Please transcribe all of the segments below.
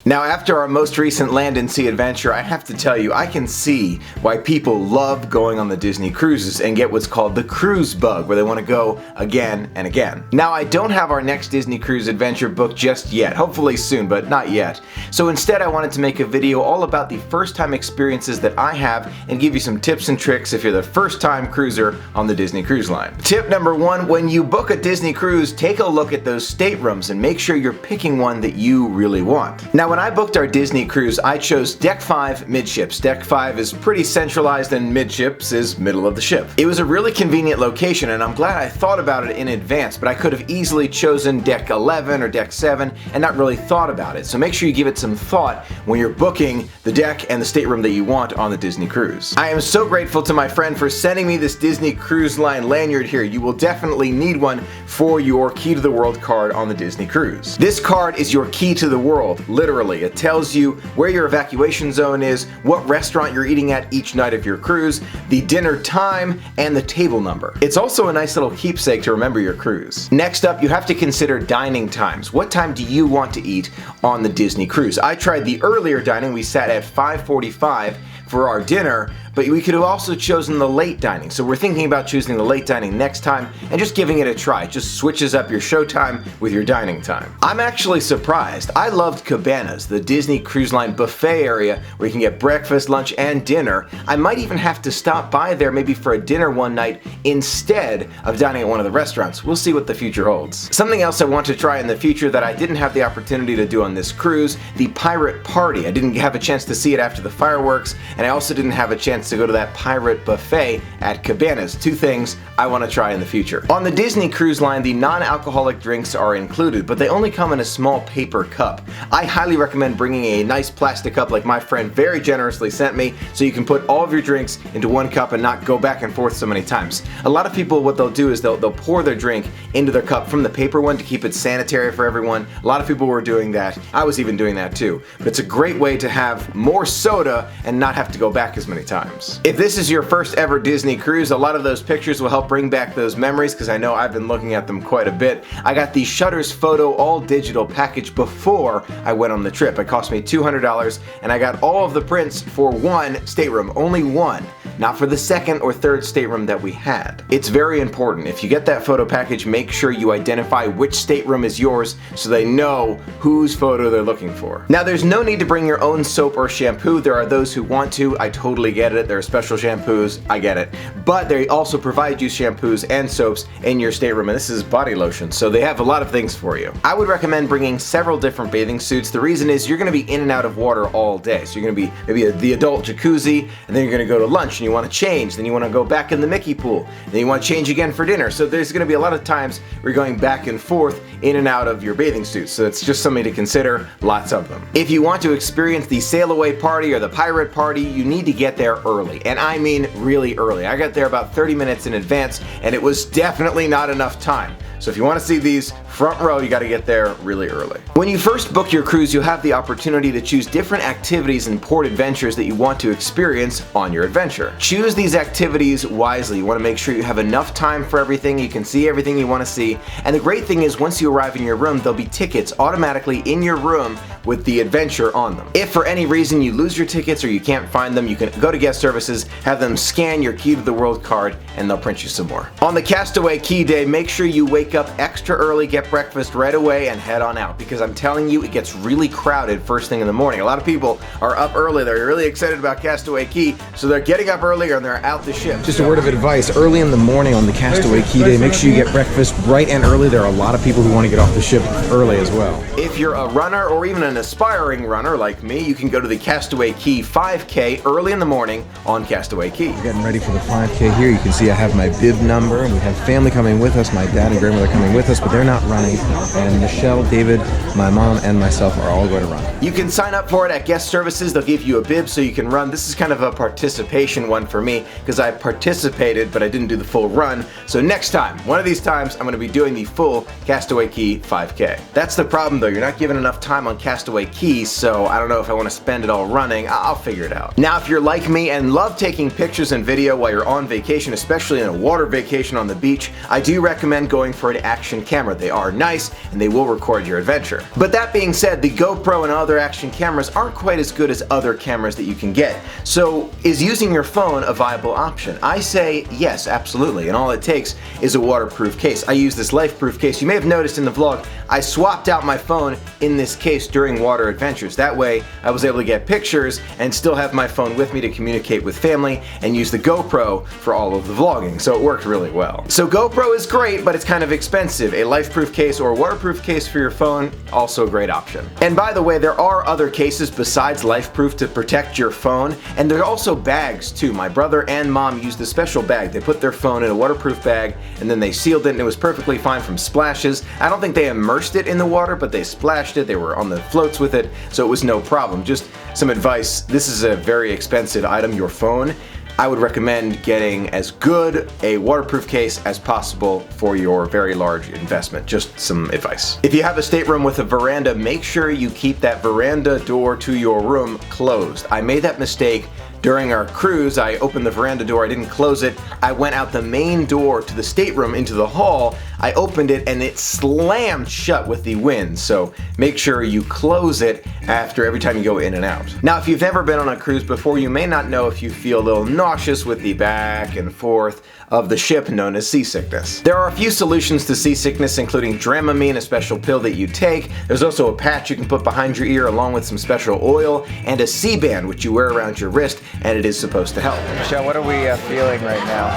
Now, after our most recent land and sea adventure, I have to tell you, I can see why people love going on the Disney cruises and get what's called the cruise bug, where they want to go again and again. Now, I don't have our next Disney cruise adventure booked just yet, hopefully soon, but not yet. So instead, I wanted to make a video all about the first time experiences that I have and give you some tips and tricks if you're the first time cruiser on the Disney Cruise Line. Tip number one, when you book a Disney cruise, take a look at those staterooms and make sure you're picking one that you really want. Now, when I booked our Disney cruise, I chose Deck 5 midships. Deck 5 is pretty centralized and midships is middle of the ship. It was a really convenient location and I'm glad I thought about it in advance, but I could have easily chosen Deck 11 or Deck 7 and not really thought about it. So make sure you give it some thought when you're booking the deck and the stateroom that you want on the Disney cruise. I am so grateful to my friend for sending me this Disney Cruise Line lanyard here. You will definitely need one for your Key to the World card on the Disney cruise. This card is your key to the world, literally. It tells you where your evacuation zone is, what restaurant you're eating at each night of your cruise, the dinner time, and the table number. It's also a nice little keepsake to remember your cruise. Next up, you have to consider dining times. What time do you want to eat on the Disney cruise? I tried the earlier dining. We sat at 5:45 for our dinner, but we could have also chosen the late dining. So we're thinking about choosing the late dining next time and just giving it a try. It just switches up your show time with your dining time. I'm actually surprised. I loved Cabanas, the Disney Cruise Line buffet area where you can get breakfast, lunch, and dinner. I might even have to stop by there maybe for a dinner one night instead of dining at one of the restaurants. We'll see what the future holds. Something else I want to try in the future that I didn't have the opportunity to do on this cruise, the pirate party. I didn't have a chance to see it after the fireworks, and I also didn't have a chance to go to that pirate buffet at Cabanas. Two things I want to try in the future. On the Disney Cruise Line, the non-alcoholic drinks are included, but they only come in a small paper cup. I highly recommend bringing a nice plastic cup like my friend very generously sent me, so you can put all of your drinks into one cup and not go back and forth so many times. A lot of people, what they'll do is they'll pour their drink into their cup from the paper one to keep it sanitary for everyone. A lot of people were doing that. I was even doing that too. But it's a great way to have more soda and not have to go back as many times. If this is your first ever Disney cruise, a lot of those pictures will help bring back those memories because I know I've been looking at them quite a bit. I got the Shutters Photo all digital package before I went on the trip. It cost me $200 and I got all of the prints for one stateroom, only one, not for the second or third stateroom that we had. It's very important. If you get that photo package, make sure you identify which stateroom is yours so they know whose photo they're looking for. Now, there's no need to bring your own soap or shampoo. There are those who want to. I totally get it. There are special shampoos. I get it. But they also provide you shampoos and soaps in your stateroom, and this is body lotion, so they have a lot of things for you. I would recommend bringing several different bathing suits. The reason is you're going to be in and out of water all day. So you're going to be maybe the adult jacuzzi, and then you're going to go to lunch and you want to change, then you want to go back in the Mickey pool, then you want to change again for dinner. So there's going to be a lot of times where you're going back and forth in and out of your bathing suits. So it's just something to consider, lots of them. If you want to experience the sail away party or the pirate party, you need to get there early. And I mean really early. I got there about 30 minutes in advance and it was definitely not enough time. So if you want to see these front row, you got to get there really early. When you first book your cruise, you'll have the opportunity to choose different activities and port adventures that you want to experience on your adventure. Choose these activities wisely. You want to make sure you have enough time for everything, you can see everything you want to see. And the great thing is once you arrive in your room, there'll be tickets automatically in your room with the adventure on them. If for any reason you lose your tickets or you can't find them, you can go to guest services, have them scan your Key to the World card, and they'll print you some more. On the Castaway Key Day, make sure you wake up extra early, get breakfast right away, and head on out, because I'm telling you, it gets really crowded first thing in the morning. A lot of people are up early. They're really excited about Castaway Key, so they're getting up earlier and they're out the ship. Just a word of advice, early in the morning on the Castaway Key Day, make sure you get breakfast bright and early. There are a lot of people who want to get off the ship early as well. If you're a runner or even an aspiring runner like me, you can go to the Castaway Key 5K early in the morning on Castaway Key. We're getting ready for the 5K here. You can see I have my bib number, and we have family coming with us. My dad and grandmother coming with us, but they're not running. And Michelle, David, my mom, and myself are all going to run. You can sign up for it at guest services. They'll give you a bib so you can run. This is kind of a participation one for me because I participated, but I didn't do the full run. So next time, one of these times, I'm going to be doing the full Castaway Key 5K. That's the problem though. You're not given enough time on Castaway Key, so I don't know if I want to spend it all running. I'll figure it out. Now, if you're like me and love taking pictures and video while you're on vacation, especially in a water vacation on the beach, I do recommend going for for an action camera. They are nice and they will record your adventure. But that being said, the GoPro and other action cameras aren't quite as good as other cameras that you can get. So is using your phone a viable option? I say yes, absolutely, and all it takes is a waterproof case. I use this life-proof case. You may have noticed in the vlog, I swapped out my phone in this case during water adventures. That way I was able to get pictures and still have my phone with me to communicate with family and use the GoPro for all of the vlogging, so it worked really well. So GoPro is great, but it's kind of expensive. A life-proof case or a waterproof case for your phone, also a great option. And by the way, there are other cases besides life-proof to protect your phone, and there are also bags too. My brother and mom used a special bag. They put their phone in a waterproof bag and then they sealed it and it was perfectly fine from splashes. I don't think they immersed it in the water, but they splashed it. They were on the floats with it, so it was no problem. Just some advice. This is a very expensive item, your phone. I would recommend getting as good a waterproof case as possible for your very large investment. Just some advice. If you have a stateroom with a veranda, make sure you keep that veranda door to your room closed. I made that mistake during our cruise. I opened the veranda door, I didn't close it. I went out the main door to the stateroom into the hall. I opened it and it slammed shut with the wind. So make sure you close it after every time you go in and out. Now, if you've never been on a cruise before, you may not know if you feel a little nauseous with the back and forth of the ship known as seasickness. There are a few solutions to seasickness, including Dramamine, a special pill that you take. There's also a patch you can put behind your ear along with some special oil, and a sea-band which you wear around your wrist, and it is supposed to help. Michelle, what are we feeling right now?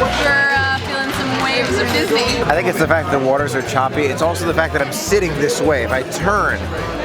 We're feeling some waves of Disney. I think it's the fact that the waters are choppy. It's also the fact that I'm sitting this way. If I turn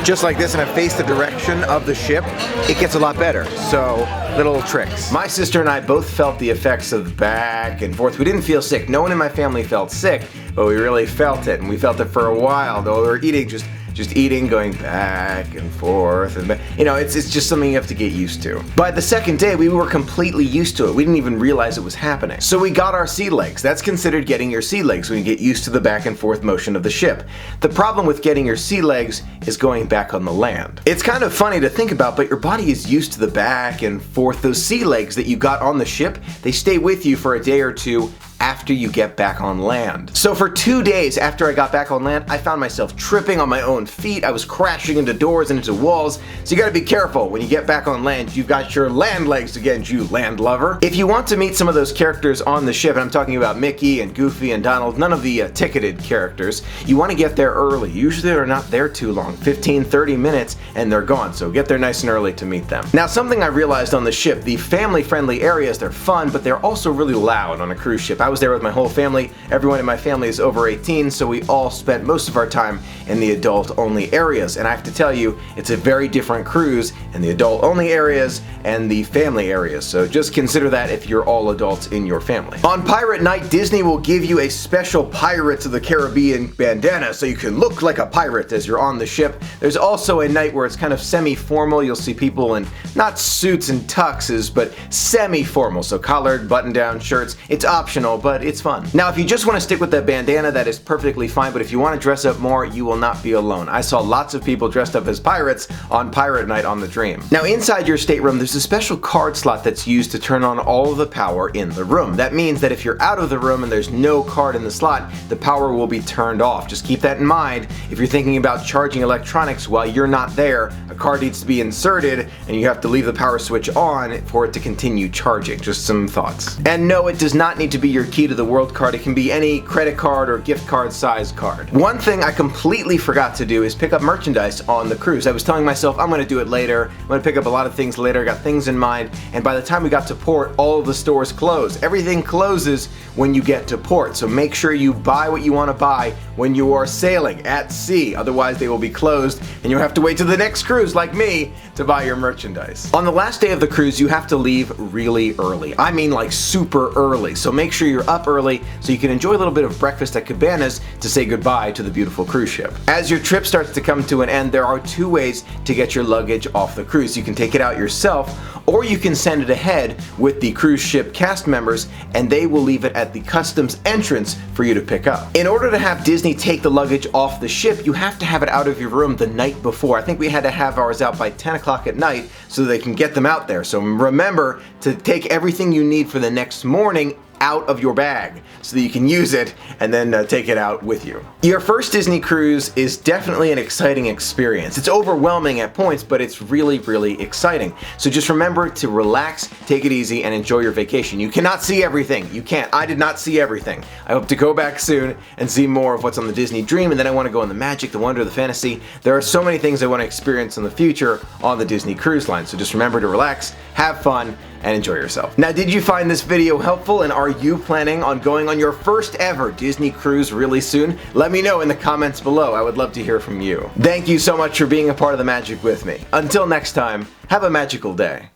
just like this and I face the direction of the ship, it gets a lot better. So, little tricks. My sister and I both felt the effects of back and forth. We didn't feel sick. No one in my family felt sick, but we really felt it, and we felt it for a while, though we were eating just eating, going back and forth, and you know, it's just something you have to get used to. By the second day, we were completely used to it. We didn't even realize it was happening. So we got our sea legs. That's considered getting your sea legs when you get used to the back and forth motion of the ship. The problem with getting your sea legs is going back on the land. It's kind of funny to think about, but your body is used to the back and forth. Those sea legs that you got on the ship, they stay with you for a day or two after you get back on land. So for 2 days after I got back on land, I found myself tripping on my own feet. I was crashing into doors and into walls. So you gotta be careful when you get back on land. You've got your land legs again, you land lover. If you want to meet some of those characters on the ship, and I'm talking about Mickey and Goofy and Donald, none of the ticketed characters, you want to get there early. Usually they're not there too long, 15-30 minutes, and they're gone. So get there nice and early to meet them. Now, something I realized on the ship, the family-friendly areas, they're fun, but they're also really loud on a cruise ship. I was there with my whole family. Everyone in my family is over 18, so we all spent most of our time in the adult-only areas. And I have to tell you, it's a very different cruise in the adult-only areas and the family areas. So just consider that if you're all adults in your family. On Pirate Night, Disney will give you a special Pirates of the Caribbean bandana so you can look like a pirate as you're on the ship. There's also a night where it's kind of semi-formal. You'll see people in not suits and tuxes, but semi-formal, so collared, button-down shirts. It's optional, but it's fun. Now, if you just want to stick with that bandana, that is perfectly fine, but if you want to dress up more, you will not be alone. I saw lots of people dressed up as pirates on Pirate Night on the Dream. Now, inside your stateroom, there's a special card slot that's used to turn on all of the power in the room. That means that if you're out of the room and there's no card in the slot, the power will be turned off. Just keep that in mind. If you're thinking about charging electronics while you're not there, a card needs to be inserted and you have to leave the power switch on for it to continue charging. Just some thoughts. And no, it does not need to be your key to the world card. It can be any credit card or gift card size card. One thing I completely forgot to do is pick up merchandise on the cruise. I was telling myself I'm going to do it later. I'm going to pick up a lot of things later. I got things in mind, and by the time we got to port, all of the stores closed. Everything closes when you get to port, so make sure you buy what you want to buy when you are sailing at sea. Otherwise they will be closed and you'll have to wait to the next cruise like me to buy your merchandise. On the last day of the cruise, you have to leave really early. I mean like super early. So make sure you're up early so you can enjoy a little bit of breakfast at Cabanas to say goodbye to the beautiful cruise ship. As your trip starts to come to an end, there are two ways to get your luggage off the cruise. You can take it out yourself, or you can send it ahead with the cruise ship cast members and they will leave it at the customs entrance for you to pick up. In order to have Disney take the luggage off the ship, you have to have it out of your room the night before. I think we had to have ours out by 10 o'clock at night so they can get them out there. So remember to take everything you need for the next morning out of your bag so that you can use it and then take it out with you. Your first Disney cruise is definitely an exciting experience. It's overwhelming at points, but it's really, really exciting. So just remember to relax, take it easy, and enjoy your vacation. You cannot see everything. You can't. I did not see everything. I hope to go back soon and see more of what's on the Disney Dream, and then I want to go on the magic, the wonder, the fantasy. There are so many things I want to experience in the future on the Disney Cruise Line. So just remember to relax, have fun, and enjoy yourself. Now, did you find this video helpful, and are you planning on going on your first ever Disney cruise really soon? Let me know in the comments below. I would love to hear from you. Thank you so much for being a part of the magic with me. Until next time, have a magical day.